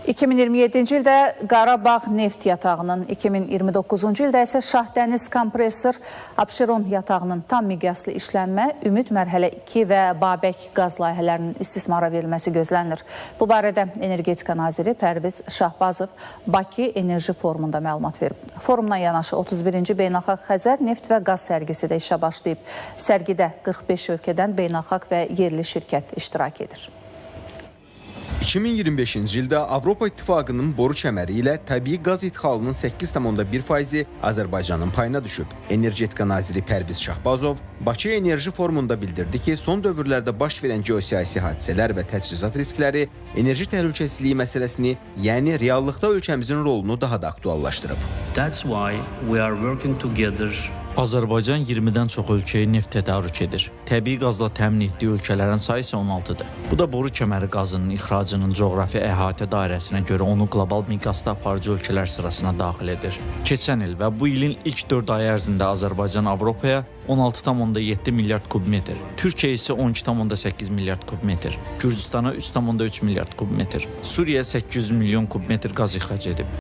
2027-ci ildə Qarabağ neft yatağının, 2029-cu ildə isə Şahdəniz kompresor Abşeron yatağının tam miqyaslı işlənmə, Ümid mərhələ 2 və Babək qaz layihələrinin istismara verilməsi gözlənilir. Bu barədə Energetika naziri Pərviz Şahbazov Bakı Enerji Forumunda məlumat verib. Forumla yanaşı 31-ci Beynəlxalq Xəzər neft və qaz sərgisi də işə başlayıb. Sərgidə 45 ölkədən beynəlxalq və yerli şirkət iştirak edir. 2025-ci ildə Avropa İttifaqının boru kəməri ilə təbii qaz idxalının 8,1%-i Azərbaycanın payına düşüb. Energetika naziri Pərviz Şahbazov Bakı Enerji Forumunda bildirdi ki, son dövrlərdə baş verən geosiyasi hadisələr və təchizat riskləri enerji təhlükəsizliyi məsələsini, yəni reallıqda ölkəmizin rolunu daha da aktuallaşdırıb. That's why we are working together. Azərbaycan 20-dən çox ölkəyə neft tədarük edir. Təbii qazla təmin etdiyi ölkələrin sayı isə 16-dır. Bu da boru kəməri qazının ixracının coğrafi əhatə dairəsinə görə onu qlobal miqyasda aparıcı ölkələr sırasına daxil edir. Keçən il və bu ilin ilk 4 ayı ərzində Azərbaycan Avropaya 16,7 milyard kubmetr, Türkiyə isə 12,8 milyard kubmetr, Gürcüstana 3,3 milyard kubmetr, Suriyə 800 milyon kubmetr qaz ixrac edib.